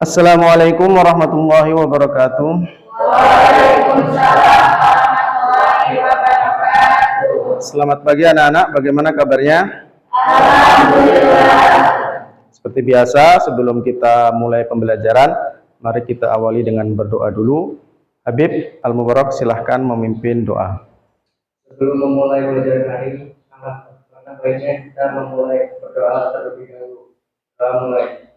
Assalamualaikum warahmatullahi wabarakatuh. Waalaikumsalam warahmatullahi wabarakatuh. Selamat pagi anak-anak, bagaimana kabarnya? Alhamdulillah. Seperti biasa, sebelum kita mulai pembelajaran, mari kita awali dengan berdoa dulu. Habib Al-Mubarak, silahkan memimpin doa. Sebelum memulai pelajaran hari ini, sangat baiknya kita memulai berdoa terlebih dahulu. Doa mulai.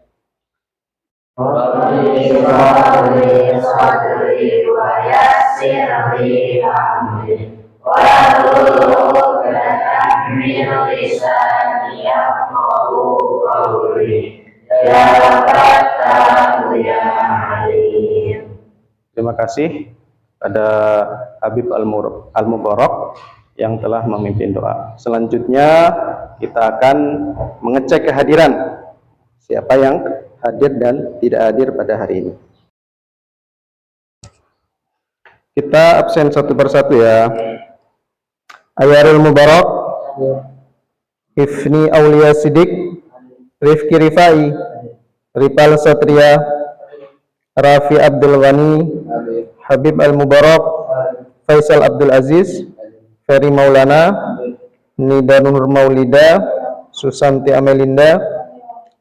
Rabbi shrah li sadri wa yassir li amri wahlul 'uqdatam min lisani yafqahu qawli. Ya Fattah ya Alim. Terima kasih pada Habib Al-Mubarak yang telah memimpin doa. Selanjutnya kita akan mengecek kehadiran siapa yang hadir dan tidak hadir pada hari ini. Kita absen satu persatu ya. Ayarul Mubarak, Ifni Aulia Sidik, Rifki Rifai, Ripal Satria, Rafi Abdul Ghani, Habib Al-Mubarak, Faisal Abdul Aziz, Ferry Maulana, Nida Nur Maulida, Susanti Amelinda,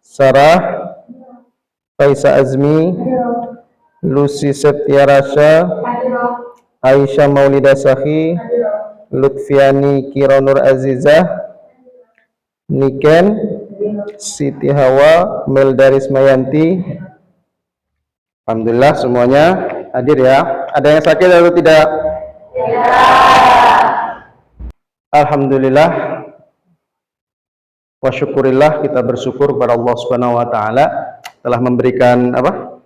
Sarah, Faisa Azmi, Lucy Setia Rasha, Aisyah Maulida Sahi, Lutfiani Kironur Azizah, Niken, Siti Hawa, Meldaris Mayanti. Alhamdulillah semuanya hadir ya. Ada yang sakit atau tidak? Alhamdulillah wa syukurillah, kita bersyukur kepada Allah Subhanahu wa taala telah memberikan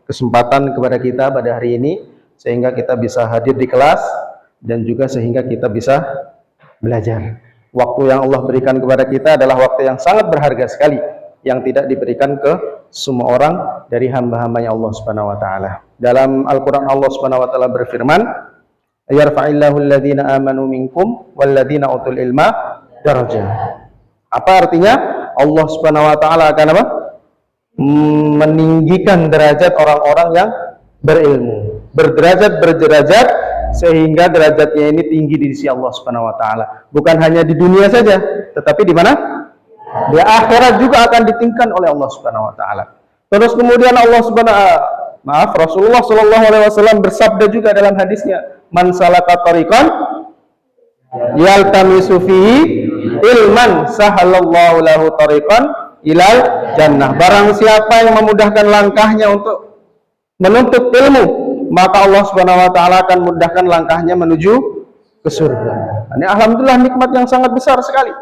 kesempatan kepada kita pada hari ini sehingga kita bisa hadir di kelas dan juga sehingga kita bisa belajar. Waktu yang Allah berikan kepada kita adalah waktu yang sangat berharga sekali yang tidak diberikan ke semua orang dari hamba-hambanya Allah Subhanahu wa taala. Dalam Al-Qur'an Allah Subhanahu wa taala berfirman, "Yarfa'illahu alladhina amanu minkum walladzina utul ilma darajat." Apa artinya? Allah Subhanahu wa taala akan meninggikan derajat orang-orang yang berilmu, berderajat sehingga derajatnya ini tinggi di sisi Allah Subhanahu wa taala. Bukan hanya di dunia saja, tetapi di mana? Di akhirat juga akan ditinggikan oleh Allah Subhanahu wa taala. Terus kemudian Rasulullah sallallahu alaihi wasallam bersabda juga dalam hadisnya, "Man salaka tariqan yaltamisu fihi ilman sahalallahu lahu tariqan ilal jannah." Barang siapa yang memudahkan langkahnya untuk menuntut ilmu, maka Allah Subhanahu wa taala akan mudahkan langkahnya menuju ke surga. Ini alhamdulillah nikmat yang sangat besar sekali.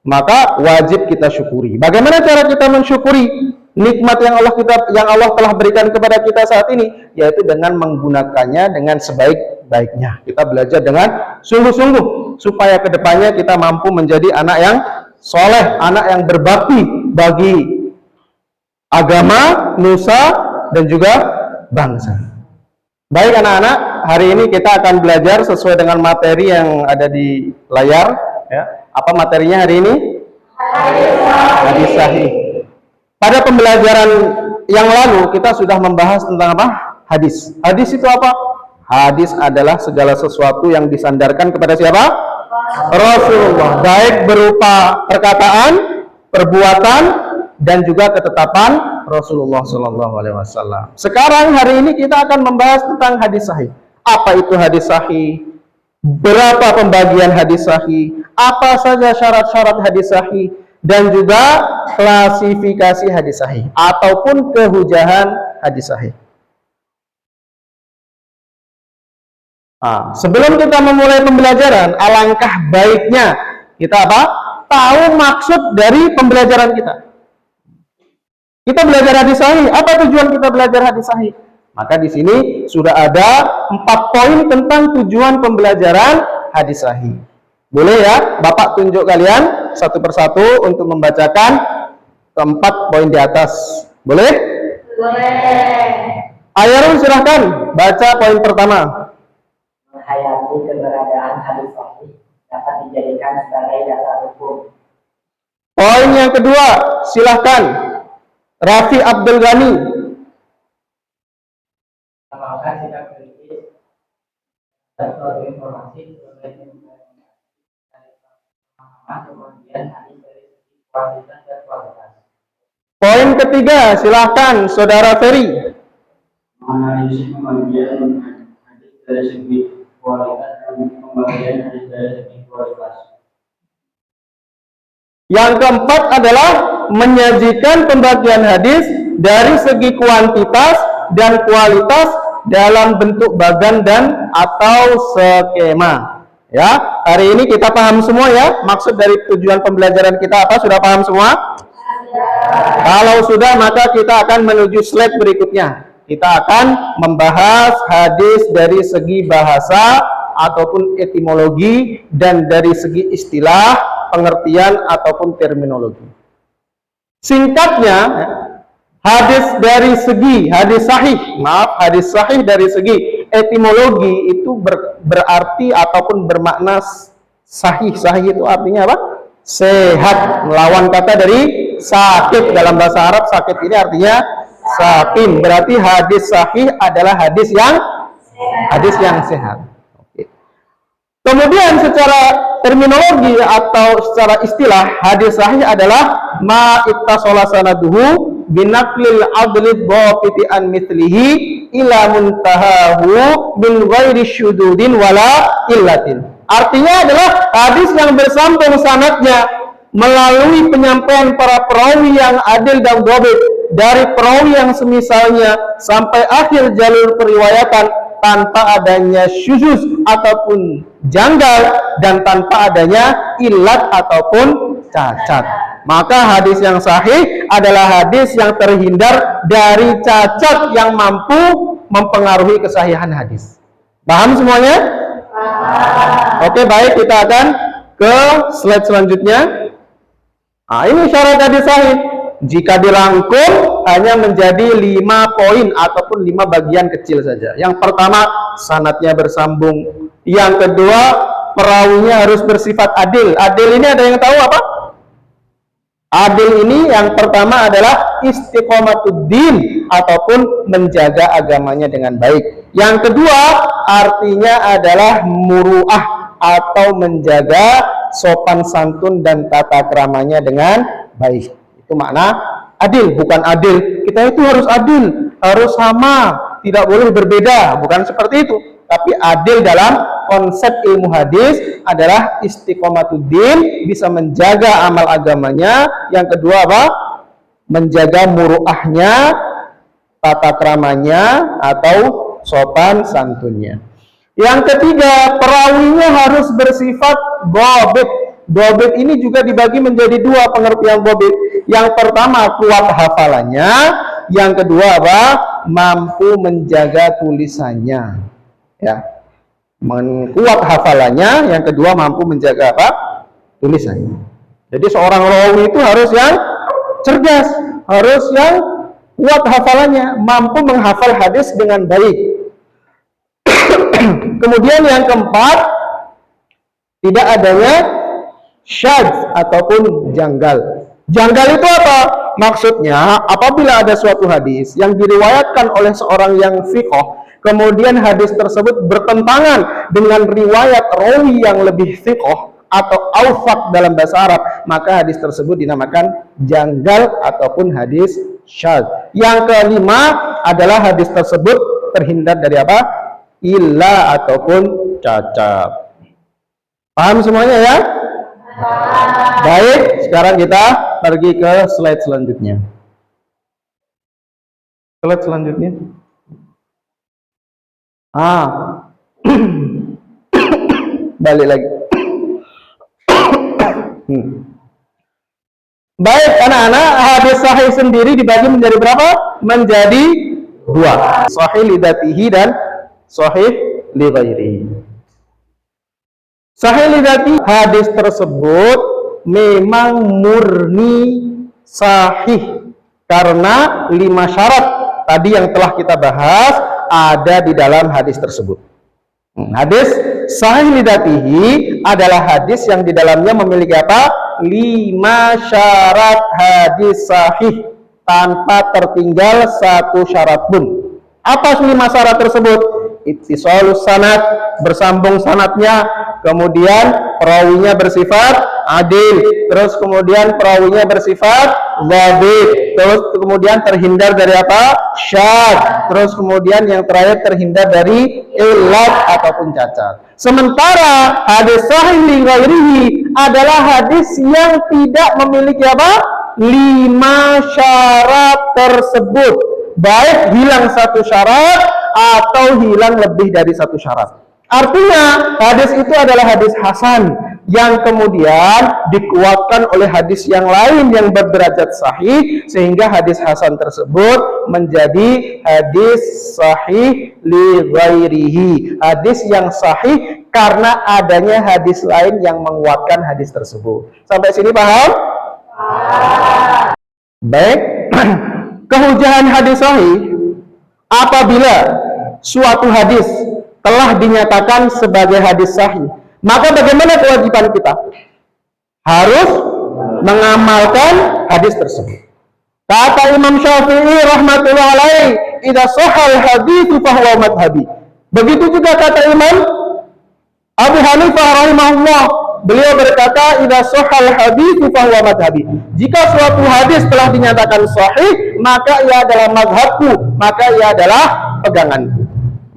Maka wajib kita syukuri. Bagaimana cara kita mensyukuri nikmat yang Allah telah berikan kepada kita saat ini? Yaitu dengan menggunakannya dengan sebaik-baiknya. Kita belajar dengan sungguh-sungguh supaya kedepannya kita mampu menjadi anak yang soleh, anak yang berbakti bagi agama, nusa, dan juga bangsa. Baik anak-anak, hari ini kita akan belajar sesuai dengan materi yang ada di layar. Ya. Apa materinya hari ini? Hadis sahih. Pada pembelajaran yang lalu kita sudah membahas tentang apa? Hadis. Hadis itu apa? Hadis adalah segala sesuatu yang disandarkan kepada siapa? Rasulullah, baik berupa perkataan, perbuatan, dan juga ketetapan Rasulullah Shallallahu Alaihi Wasallam. Sekarang hari ini kita akan membahas tentang hadis sahih. Apa itu hadis sahih? Berapa pembagian hadis sahih? Apa saja syarat-syarat hadis sahih? Dan juga klasifikasi hadis sahih ataupun kehujahan hadis sahih. Sebelum kita memulai pembelajaran, alangkah baiknya kita tahu maksud dari pembelajaran kita. Kita belajar hadis sahih. Apa tujuan kita belajar hadis sahih? Maka di sini sudah ada 4 poin tentang tujuan pembelajaran hadis sahih. Boleh ya, Bapak tunjuk kalian satu persatu untuk membacakan keempat poin di atas. Boleh? Boleh. Ayarul silahkan baca poin pertama. Menghayati keberadaan hadis sahih dapat dijadikan sebagai dasar hukum. Poin yang kedua, silahkan Rafi Abdul Ghani. Apakah sikap kritis dan suatu informasi sebagai kemudian hadis dari segi kualitas dan kualitas. Poin ketiga, silakan Saudara Ferry. Menganalisis pembagian hadis dari segi kualitas dan pembagian hadis dari segi kualitas. Yang keempat adalah menyajikan pembagian hadis dari segi kuantitas dan kualitas dalam bentuk bagan dan atau skema. Ya, hari ini kita paham semua ya, maksud dari tujuan pembelajaran kita apa? Sudah paham semua? Kalau sudah, maka kita akan menuju slide berikutnya. Kita akan membahas hadis dari segi bahasa ataupun etimologi dan dari segi istilah, pengertian ataupun terminologi. Singkatnya, hadis sahih dari segi etimologi itu berarti ataupun bermakna sahih. Sahih itu artinya apa? Sehat. Melawan kata dari sakit. Dalam bahasa Arab, sakit ini artinya sakin. Berarti hadis sahih adalah hadis yang sehat. Oke. Kemudian secara terminologi atau secara istilah, hadis sahih adalah ma ittasala sanaduhu binaqlil adli dhabiti an mithlihi ila muntahahu min ghairi syududin wala illatin. Artinya adalah hadis yang bersambung sanadnya melalui penyampaian para perawi yang adil dan dhabit dari perawi yang semisalnya sampai akhir jalur periwayatan tanpa adanya syuzuz ataupun janggal dan tanpa adanya illat ataupun cacat. Maka hadis yang sahih adalah hadis yang terhindar dari cacat yang mampu mempengaruhi kesahihan hadis. Paham semuanya? Oke, baik, kita akan ke slide selanjutnya. Nah, ini syarat hadis sahih. Jika dirangkum hanya menjadi 5 poin ataupun 5 bagian kecil saja. Yang pertama, sanadnya bersambung. Yang kedua, perawinya harus bersifat adil. Adil ini ada yang tahu apa? Adil ini yang pertama adalah istiqomatuddin ataupun menjaga agamanya dengan baik. Yang kedua, artinya adalah muruah atau menjaga sopan santun dan tata keramanya dengan baik. Itu makna adil, bukan adil. Kita itu harus adil, harus sama, tidak boleh berbeda, bukan seperti itu. Tapi adil dalam konsep ilmu hadis adalah istiqomatuddin, bisa menjaga amal agamanya. Yang kedua apa? Menjaga muruahnya, tata keramanya atau sopan santunnya. Yang ketiga, perawinya harus bersifat dhabit. Dhabit ini juga dibagi menjadi 2 pengertian dhabit. Yang pertama, kuat hafalannya. Yang kedua apa? Mampu menjaga tulisannya. Ya, kuat hafalannya. Yang kedua, mampu menjaga apa? Tulisannya. Jadi seorang rawi itu harus yang cerdas, harus yang kuat hafalannya, mampu menghafal hadis dengan baik. Kemudian yang keempat, tidak adanya syadz ataupun janggal. Janggal itu apa? Maksudnya, apabila ada suatu hadis yang diriwayatkan oleh seorang yang fiqh, kemudian hadis tersebut bertentangan dengan riwayat rawi yang lebih fiqh atau awfaq dalam bahasa Arab, maka hadis tersebut dinamakan janggal ataupun hadis syadz. Yang kelima adalah hadis tersebut terhindar dari apa? Illa ataupun cacat. Paham semuanya ya? Baik, sekarang kita pergi ke slide selanjutnya. Slide selanjutnya. Balik lagi. Baik, anak-anak, hadis sahih sendiri dibagi menjadi berapa? Menjadi 2. Sahih lidatihi dan sahih li ghairihi. Sahih lidatihi, hadis tersebut memang murni sahih karena 5 syarat tadi yang telah kita bahas ada di dalam hadis tersebut. Hadis sahih lidatihi adalah hadis yang di dalamnya memiliki apa? 5 syarat hadis sahih tanpa tertinggal 1 syarat pun. Apa 5 syarat tersebut? Ittisalus sanad, bersambung sanadnya, kemudian perawinya bersifat adil, terus kemudian perawinya bersifat dhabit, terus kemudian terhindar dari apa? Syadz, terus kemudian yang terakhir terhindar dari illat ataupun cacat. Sementara hadis sahih li ghairihi adalah hadis yang tidak memiliki apa? 5 syarat tersebut, baik hilang 1 syarat atau hilang lebih dari 1 syarat. Artinya hadis itu adalah hadis hasan yang kemudian dikuatkan oleh hadis yang lain yang berderajat sahih, sehingga hadis hasan tersebut menjadi hadis sahih li ghairihi, hadis yang sahih karena adanya hadis lain yang menguatkan hadis tersebut. Sampai sini paham? Baik. Kehujahan hadis sahih apabila suatu hadis telah dinyatakan sebagai hadis sahih, maka bagaimana kewajiban kita? Harus mengamalkan hadis tersebut. Kata Imam Syafi'i rahmatullah alaihi, "Idza shahal hadits fa huwa madhhabi." Begitu juga kata Imam Abu Hanifah rahimahullah, beliau berkata, "Idza shahal hadits fa huwa madhhabi." Jika suatu hadis telah dinyatakan sahih, maka ia adalah mazhabku, maka ia adalah peganganku.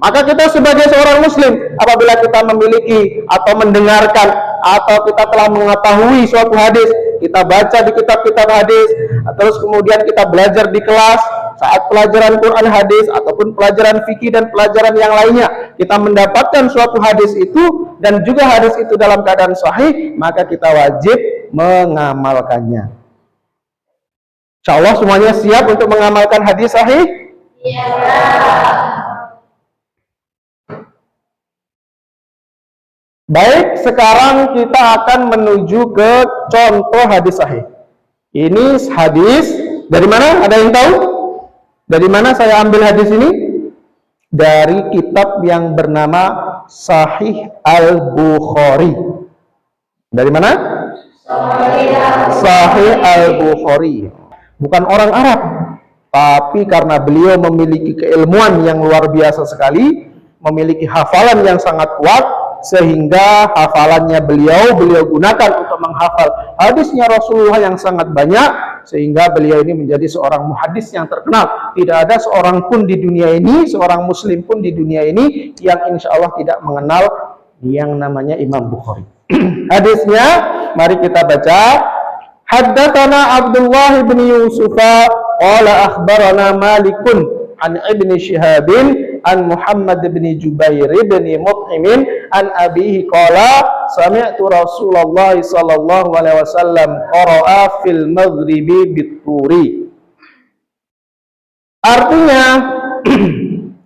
Maka kita sebagai seorang muslim, apabila kita memiliki atau mendengarkan atau kita telah mengetahui suatu hadis, kita baca di kitab-kitab hadis, terus kemudian kita belajar di kelas saat pelajaran Quran hadis ataupun pelajaran fikih dan pelajaran yang lainnya, kita mendapatkan suatu hadis itu dan juga hadis itu dalam keadaan sahih, maka kita wajib mengamalkannya. Insya Allah semuanya siap untuk mengamalkan hadis sahih? Iya. Baik, sekarang kita akan menuju ke contoh hadis sahih. Ini hadis dari mana? Ada yang tahu? Dari mana saya ambil hadis ini? Dari kitab yang bernama Sahih Al-Bukhari. Dari mana? Sahih Al-Bukhari. Bukan orang Arab, tapi karena beliau memiliki keilmuan yang luar biasa sekali, memiliki hafalan yang sangat kuat, sehingga hafalannya beliau gunakan untuk menghafal hadisnya Rasulullah yang sangat banyak, sehingga beliau ini menjadi seorang muhaddis yang terkenal. Tidak ada seorang pun di dunia ini, seorang muslim pun di dunia ini yang insya Allah tidak mengenal yang namanya Imam Bukhari. Hadisnya mari kita baca. Haddatsana Abdullah bin Yusuf qala akhbarana Malikun an Ibnu Syihab an Muhammad bin Jubair bin Mut'im an abihi qala sami'tu Rasulullah sallallahu alaihi wasallam qara'a fil maghribi bit-turi. Artinya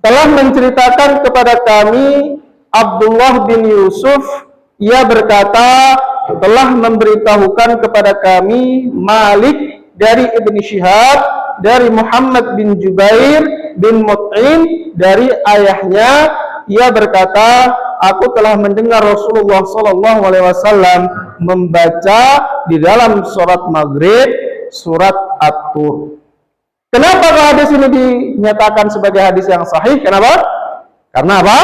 telah menceritakan kepada kami Abdullah bin Yusuf, ia berkata telah memberitahukan kepada kami Malik dari Ibnu Syihab dari Muhammad bin Jubair bin Mut'im dari ayahnya, ia berkata, aku telah mendengar Rasulullah sallallahu alaihi wasallam membaca di dalam surat Maghrib surat At-Tur. Kenapa hadis ini dinyatakan sebagai hadis yang sahih? Kenapa? Karena apa?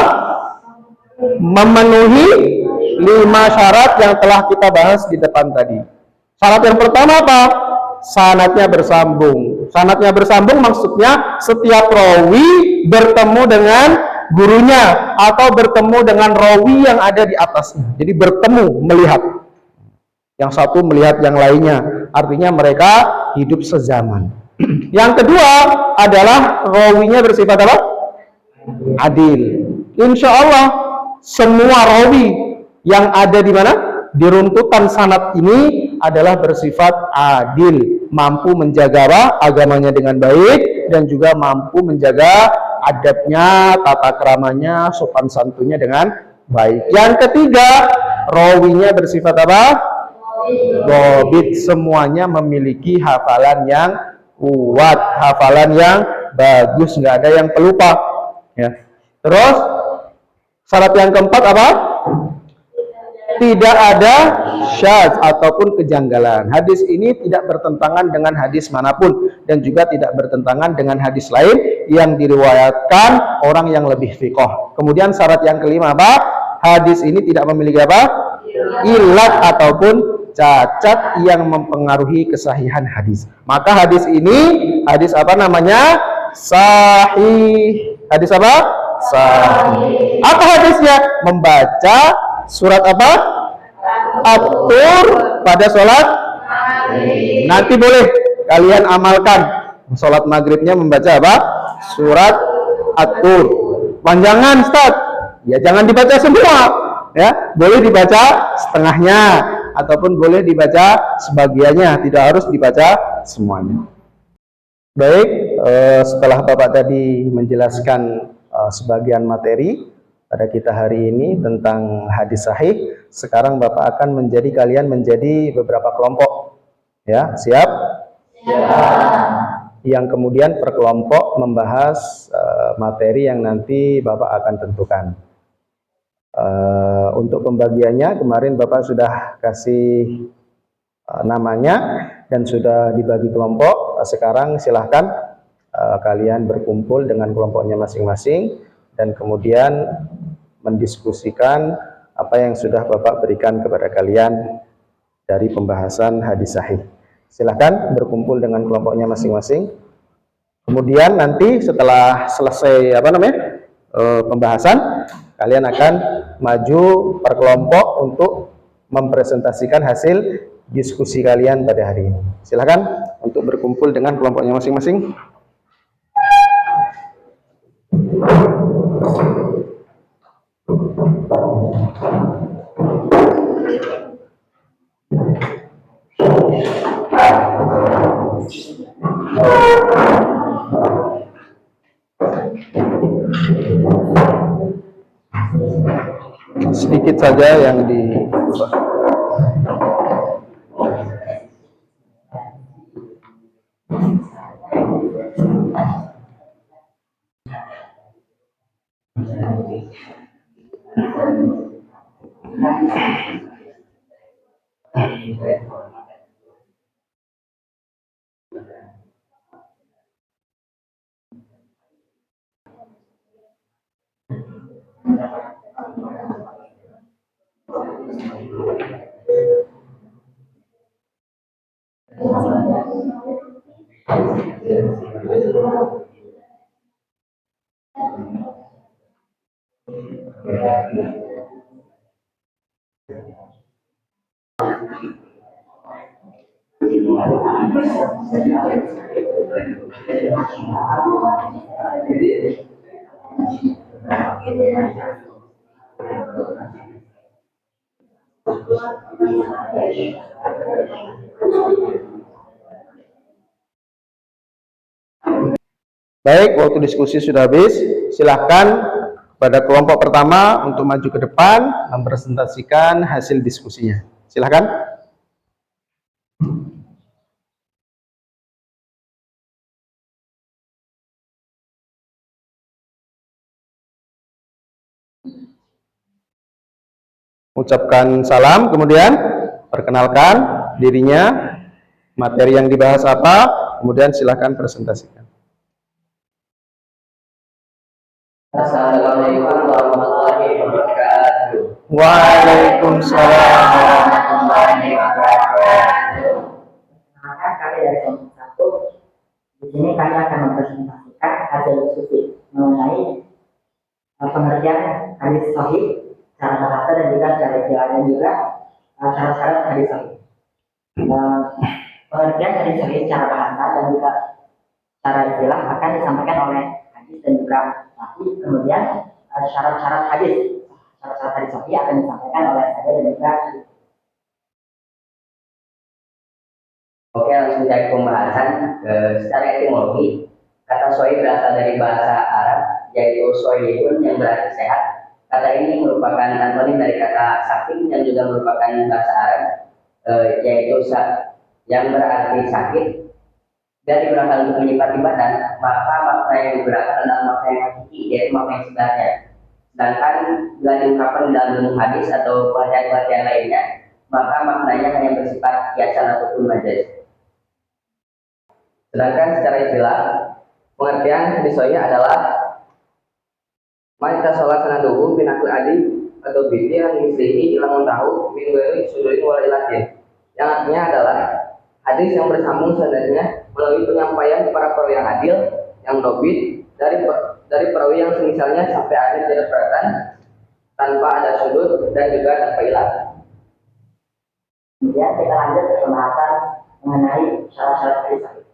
Memenuhi 5 syarat yang telah kita bahas di depan tadi. Syarat yang pertama apa? Sanadnya bersambung. Sanadnya bersambung maksudnya setiap rawi bertemu dengan gurunya atau bertemu dengan rawi yang ada di atasnya. Jadi bertemu, melihat. Yang satu melihat yang lainnya. Artinya mereka hidup sezaman. Yang kedua adalah rawinya bersifat apa? Adil. Insya Allah semua rawi yang ada di mana? Di runtutan sanad ini adalah bersifat adil, mampu menjaga agamanya dengan baik dan juga mampu menjaga adabnya, tata keramanya, sopan santunnya dengan baik. Yang ketiga, rawinya bersifat apa? Dhabit, semuanya memiliki hafalan yang kuat, hafalan yang bagus, nggak ada yang pelupa. Ya. Terus syarat yang keempat apa? tidak ada syadz ataupun kejanggalan. Hadis ini tidak bertentangan dengan hadis manapun dan juga tidak bertentangan dengan hadis lain yang diriwayatkan orang yang lebih fiqh. Kemudian syarat yang kelima apa? Hadis ini tidak memiliki apa? Ilat ataupun cacat yang mempengaruhi kesahihan hadis. Maka hadis ini hadis apa namanya? Sahih. Hadis apa? Sahih. Apa hadisnya? Membaca surat apa? At-Tur pada sholat maghrib. Nanti boleh kalian amalkan sholat maghribnya membaca apa? Surat At-Tur. Panjangan Ustaz? Ya jangan dibaca semua, ya boleh dibaca setengahnya ataupun boleh dibaca sebagiannya, tidak harus dibaca semuanya. Baik, setelah Bapak tadi menjelaskan sebagian materi pada kita hari ini tentang hadis sahih, sekarang Bapak akan kalian menjadi beberapa kelompok. Ya, siap? Yang kemudian per kelompok membahas materi yang nanti Bapak akan tentukan. Untuk pembagiannya kemarin Bapak sudah kasih namanya dan sudah dibagi kelompok. Sekarang silahkan kalian berkumpul dengan kelompoknya masing-masing dan kemudian mendiskusikan apa yang sudah Bapak berikan kepada kalian dari pembahasan hadis sahih. Silahkan berkumpul dengan kelompoknya masing-masing. Kemudian nanti setelah selesai pembahasan, kalian akan maju per kelompok untuk mempresentasikan hasil diskusi kalian pada hari ini. Silahkan untuk berkumpul dengan kelompoknya masing-masing. Sedikit saja yang diubah. Baik, waktu diskusi sudah habis. Silahkan pada kelompok pertama untuk maju ke depan mempresentasikan hasil diskusinya. Silahkan. Ucapkan salam, kemudian perkenalkan dirinya, materi yang dibahas apa, kemudian silahkan presentasikan. Assalamualaikum warahmatullahi wabarakatuh. Waalaikumsalam warahmatullahi wabarakatuh. Maka kami dari kelompok 1 di sini kami akan mempresentasikan hasil diskusi mengenai pengertian hadis sahih, cara bahasa dan juga cara jalan dan juga syarat-syarat hadis sahih. Pengertian hadis sahih secara bahasa dan juga cara istilah akan disampaikan oleh hadis dan juga sahih. Kemudian syarat-syarat hadis sahih akan disampaikan oleh saya dan juga. Oke, langsung cari pembahasan. Secara etimologi, kata sahih berasal dari bahasa Arab, yaitu sahihun yang berarti sehat. Kata ini merupakan antonim dari kata sakit yang juga merupakan bahasa Arab, yaitu yang berarti sakit. Dan digunakan untuk menyifati badan, maka makna yang digunakan adalah makna yang hakiki, yaitu makna yang sebenarnya. Sedangkan bila diungkapkan dalam ilmu hadis atau pengertian-pengertian lainnya, maka maknanya hanya bersifat kiasan ataupun majaz. Sedangkan secara istilah, pengertian hadis sahih adalah man tasolat sanaduhu binakul adi atau binti yang mislihi ilamun tahu min wali sudurin wal ilatin, yang artinya adalah hadis yang bersambung sanadnya melalui penyampaian para perawi yang adil, yang dobit dari perawi yang semisalnya sampai akhir tidak perhatian tanpa ada sudut dan juga tanpa ilah. Kemudian kita lanjut ke pembahasan mengenai syarat-syarat hadis sahih.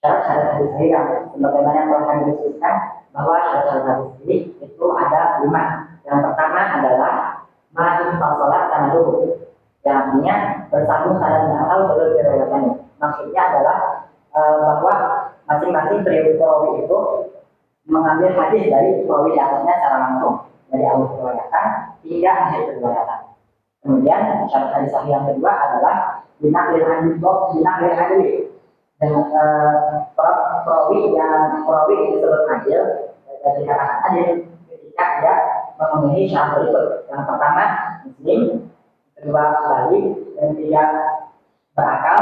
Syarat-syarat hadis sahih yang sebagaimana yang telah kami diskusikan bahwa syarat-syarat hadis sahih itu ada 5. Yang pertama adalah ma'in fasolat sanaduhu, yang artinya bersambung sanadnya atau jalur riwayatnya. Maksudnya adalah bahwa masing-masing perawi itu mengambil hadis dari perawi di atasnya secara langsung dari awal periwayatan hingga akhir periwayatan. Kemudian syarat hadis sahih yang kedua adalah binaqlil adli, dan perawi yang disebut adil dan dikatakan adil ketika dia memenuhi syarat berikut. Yang pertama muslim, kedua balik, dan ketiga berakal,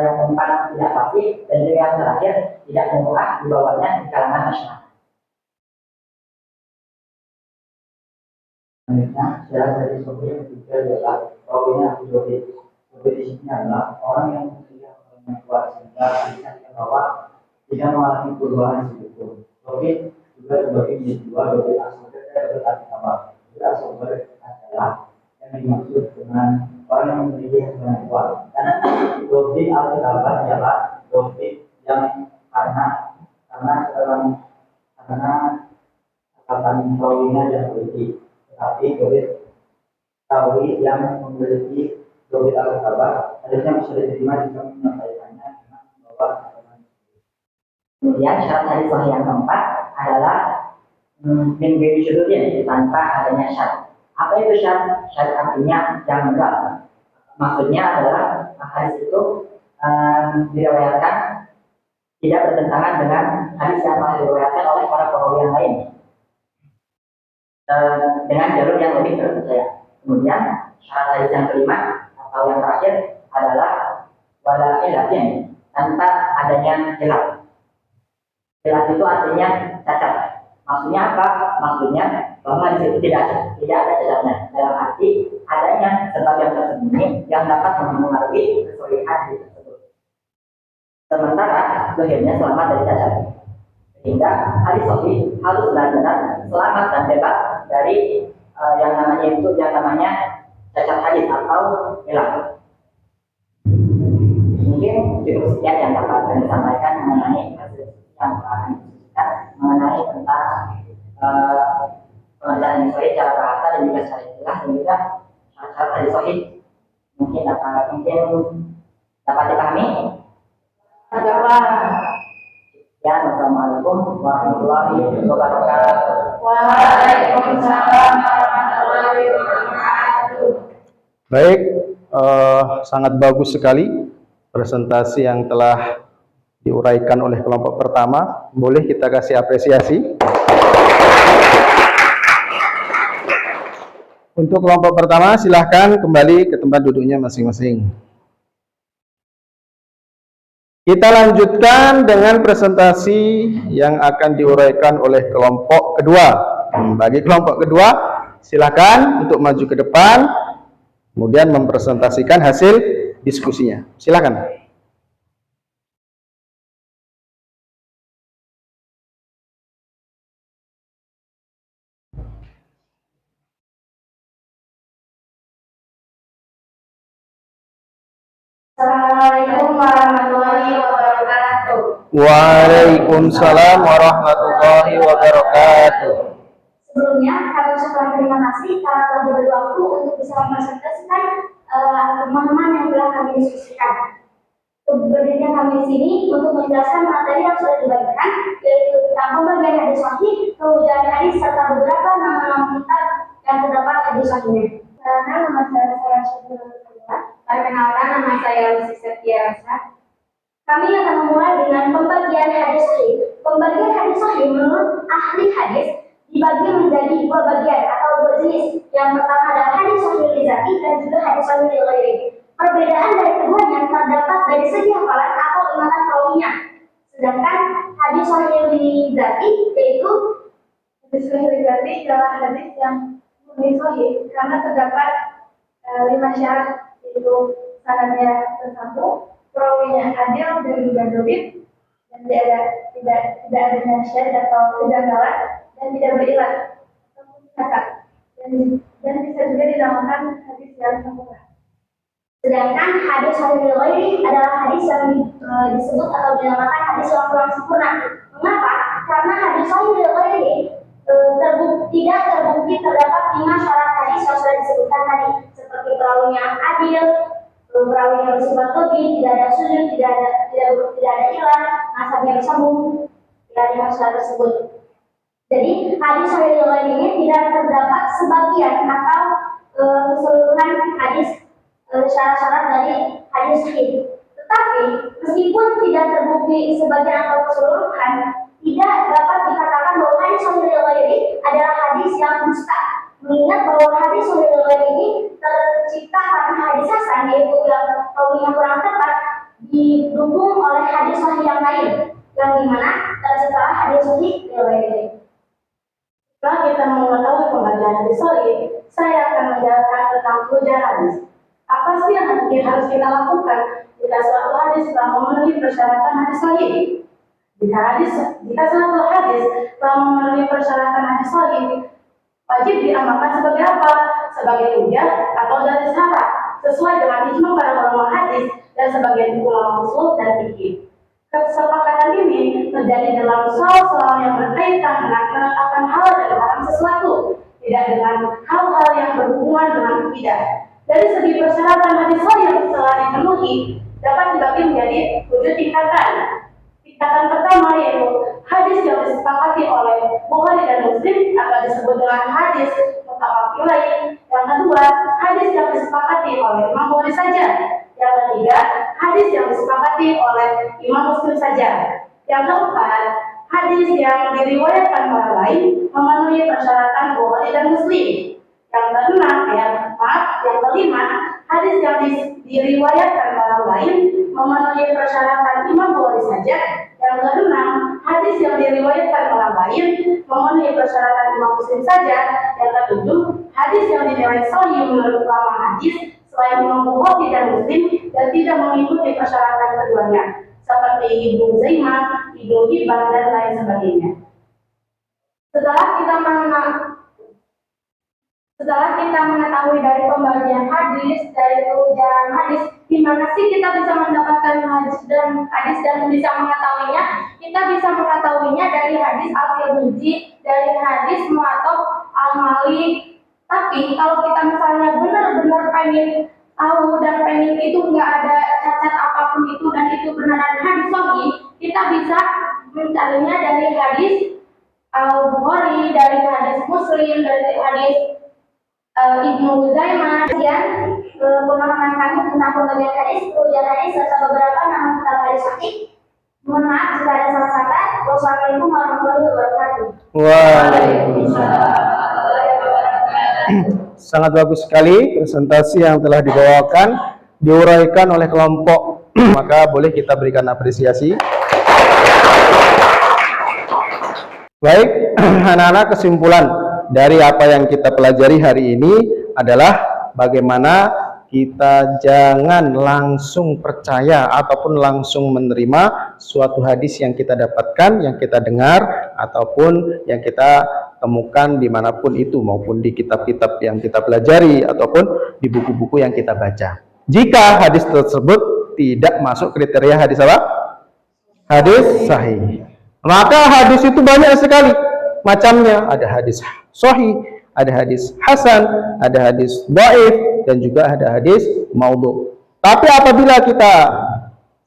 yang keempat tidak fasik, dan juga yang terakhir tidak murah di bawahnya di kalangan masyarakat. Selanjutnya, syarat dari sahih yang ketiga adalah perawinya Abdul di sini adalah orang yang mempunyai orang yang kuat sehingga bisa dibawa tidak mengalami perubahan sedikit. Oke, juga terbagi menjadi 2, dobi asumber dan dobi asumber. Dobi asumber adalah yang dimaksud dengan orang yang memiliki orang yang kuat. Karena dobi asumber adalah dobi yang karena kata perawinya yang memiliki, tetapi dobi perawi yang memiliki dobi al-kabar harusnya bisa diterima jika menyampaikannya dengan membawa keterangan. Kemudian syarat hadis sahih yang keempat adalah min ghairi syurutin, tanpa adanya syarat. Apa itu syarat? Syarat artinya janggal. Maksudnya adalah hadis itu diriwayatkan tidak bertentangan dengan hadis yang telah diriwayatkan oleh para perawi yang lain dengan jalur yang lebih terpercaya. Kemudian syarat hadis yang kelima atau yang terakhir adalah wala ilatin, tanpa adanya ilah. Ilah itu artinya cacat. Maksudnya apa? Maksudnya bahwa di situ tidak ada cacatnya. Dalam arti adanya sebab yang tersembunyi yang dapat mempengaruhi kesulitan hadis tersebut. Sementara zahirnya selamat dari cacat. Sehingga hadis sahih harus benar-benar selamat dan bebas dari yang namanya cacat hadis atau ilah. Mungkin cukup sekian yang dapat kami sampaikan mengenai hasil yang akan diskusikan mengenai tentang pengertian hadis sahih secara bahasa dan juga secara istilah dan juga syarat hadis sahih. Mungkin dapat dipahami. Ya, wassalamualaikum warahmatullahi wabarakatuh. Waalaikumsalam warahmatullahi wabarakatuh. Baik, sangat bagus sekali presentasi yang telah diuraikan oleh kelompok pertama. Boleh kita kasih apresiasi. Untuk kelompok pertama, silahkan kembali ke tempat duduknya masing-masing. Kita lanjutkan dengan presentasi yang akan diuraikan oleh kelompok kedua. Bagi kelompok kedua, silakan untuk maju ke depan, kemudian mempresentasikan hasil diskusinya. Silakan. Assalamualaikum warahmatullahi wabarakatuh. Waalaikumsalam warahmatullahi wabarakatuh. Sebelumnya, kami ucapkan terima kasih karena telah diberi waktu untuk bisa mempresentasikan pemahaman yang telah kami diskusikan. Berdirinya kami di sini untuk menjelaskan materi yang sudah dibagikan, yaitu tentang pembagian hadis sahih, kewujudan hadis, serta beberapa nama-nama kitab yang terdapat hadis sahihnya. Nama saya Syedul. Perkenalkan, nama saya Lucy Septiasa. Kami akan memulai dengan pembagian hadis sahih. Pembagian hadis sahih menurut ahli hadis dibagi menjadi dua bagian atau dua jenis. Yang pertama adalah hadis sahih li dzati dan juga hadis sahih li ghairi. Perbedaan dari keduanya terdapat dari segi hafalan atau ingatan perawinya. Sedangkan hadis sahih li dzati yaitu hadis sahih li dzati adalah hadis yang murni sahih karena terdapat 5 syarat, yaitu sanadnya tersambung, perawinya adil dan juga dhabit, dan tidak adanya syad atau kejanggalan dan tidak berilat ataupun cacat, dan bisa juga dinamakan hadis yang sempurna. Sedangkan hadis sahih li ghairi adalah hadis yang disebut atau dinamakan hadis yang kurang sempurna. Mengapa? Karena hadis sahih li ghairi tidak terbukti terdapat 5 syarat hadis yang sudah disebutkan tadi, seperti perawi yang adil, perawi yang bersifat lebih, tidak ada sujud, tidak ada ilah, nasabnya bersambung, tidak ada masalah tersebut. Jadi hadis sahih li ghairi ini tidak terdapat sebagian atau keseluruhan hadis syarat-syarat dari hadis sahih. Tetapi meskipun tidak terbukti sebagian atau keseluruhan, tidak dapat dikatakan bahwa hadis sahih li ghairi adalah hadis yang dusta. Mengingat bahwa hadis sahih li ghairi ini tercipta karena hadis hasan, yaitu yang rawinya kurang tepat, didukung oleh hadis sahih yang lain, yang dimana setelah hadis sahih li ghairi. Setelah kita mengetahui pembagian hadis sahih, saya akan menjelaskan tentang hujan hadis. Apa sih yang harus kita lakukan jika suatu hadis telah memenuhi persyaratan hadis sahih? Jika suatu hadis telah memenuhi persyaratan hadis sahih, wajib diamalkan sebagai apa? Sebagai hujjah atau dalil syarat, sesuai dengan ijma para ulama hadis dan sebagian ulama usul dan fikih. Kesepakatan ini terjadi dalam soal-soal yang berkaitan dengan penetapan halal dan haram sesuatu, tidak dengan hal-hal yang berhubungan dengan akidah. Dari segi persyaratan hadis sahih yang telah dipenuhi dapat dibagi menjadi 7 tingkatan. Tingkatan pertama yaitu hadis yang disepakati oleh Bukhari dan Muslim atau disebut dengan hadis muttafaq alaih. Yang kedua, hadis yang disepakati oleh Imam Bukhari saja. Yang ketiga, hadis yang disepakati oleh Imam Muslim saja. Yang keempat, hadis yang diriwayatkan orang lain memenuhi persyaratan Bukhari dan Muslim. Yang kelima, hadis yang diriwayatkan orang lain memenuhi persyaratan Imam Bukhari saja. Yang keenam, hadis yang diriwayatkan orang lain memenuhi persyaratan Imam Muslim saja. Yang ketujuh, hadis yang dinilai sahih menurut ulama hadis selain Imam Bukhari dan Muslim dan tidak mengikuti persyaratan keduanya, seperti Ibnu Zaimah, Ibnu Hibban dan lain sebagainya. Setelah kita mengetahui dari pembagian hadis, dari pengujaran hadis, di mana sih kita bisa mendapatkan hadis dan bisa mengetahuinya? Kita bisa mengetahuinya dari hadis Al-Tirmidzi, dari hadis Mu'attaf Al-Mali. Tapi kalau kita misalnya benar-benar pengen tahu dan pengen itu nggak ada cacat apapun itu dan itu beneran hadis sahih, kita bisa mencarinya dari hadis Al-Bukhari, dari hadis Muslim, dari hadis Ibnu Zaimah. Kemudian pemahaman kami tentang pembagian hadis, pengujian hadis serta beberapa nama kitab hadis sahih. Mohon maaf jika ada salah kata. Wassalamualaikum warahmatullahi wabarakatuh. Waalaikumsalam. Sangat bagus sekali presentasi yang telah dibawakan, diuraikan oleh kelompok. Maka boleh kita berikan apresiasi. Baik, anak-anak, kesimpulan dari apa yang kita pelajari hari ini adalah bagaimana kita jangan langsung percaya ataupun langsung menerima suatu hadis yang kita dapatkan, yang kita dengar, ataupun yang kita temukan dimanapun itu, maupun di kitab-kitab yang kita pelajari ataupun di buku-buku yang kita baca. Jika hadis tersebut tidak masuk kriteria hadis apa? Hadis sahih. Maka hadis itu banyak sekali macamnya. Ada hadis sahih, ada hadis hasan, ada hadis dhaif, dan juga ada hadis maudhu. Tapi apabila kita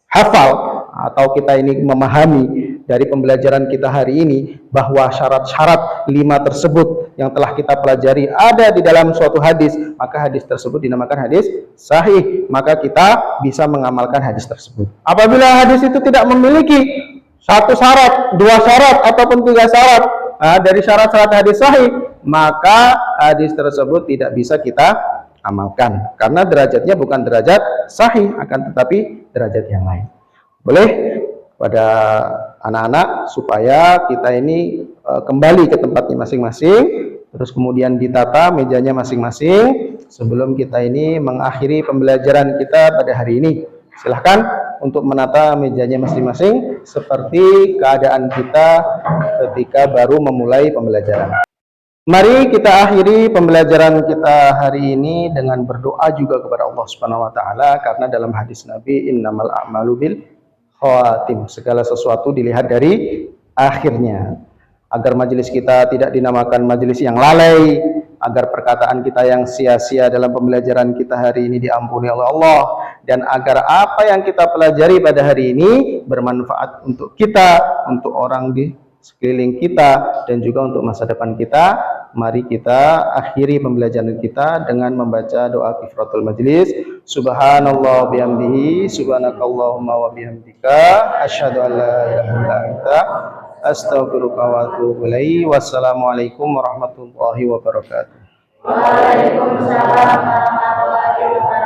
hafal atau kita ini memahami dari pembelajaran kita hari ini bahwa syarat-syarat 5 tersebut yang telah kita pelajari ada di dalam suatu hadis, maka hadis tersebut dinamakan hadis sahih. Maka kita bisa mengamalkan hadis tersebut. Apabila hadis itu tidak memiliki 1 syarat, 2 syarat, ataupun 3 syarat, dari syarat-syarat hadis sahih, maka hadis tersebut tidak bisa kita amalkan karena derajatnya bukan derajat sahih, akan tetapi derajat yang lain. Boleh pada anak-anak supaya kita ini kembali ke tempatnya masing-masing, terus kemudian ditata mejanya masing-masing sebelum kita ini mengakhiri pembelajaran kita pada hari ini. Silahkan untuk menata mejanya masing-masing seperti keadaan kita ketika baru memulai pembelajaran. Mari kita akhiri pembelajaran kita hari ini dengan berdoa juga kepada Allah Subhanahu wa taala, karena dalam hadis Nabi, innamal a'malu bil khawatim, segala sesuatu dilihat dari akhirnya. Agar majelis kita tidak dinamakan majelis yang lalai, agar perkataan kita yang sia-sia dalam pembelajaran kita hari ini diampuni oleh Allah, dan agar apa yang kita pelajari pada hari ini bermanfaat untuk kita, untuk orang di sekeliling kita, dan juga untuk masa depan kita. Mari kita akhiri pembelajaran kita dengan membaca doa kifaratul majlis. Subhanallah bihamdihi, subhanakallahumma wa bihamdika, asyhadu an la ilaha illa anta, astaghfiruka wa atubu ilaik. Wassalamualaikum warahmatullahi wabarakatuh. Waalaikumsalam warahmatullahi wabarakatuh.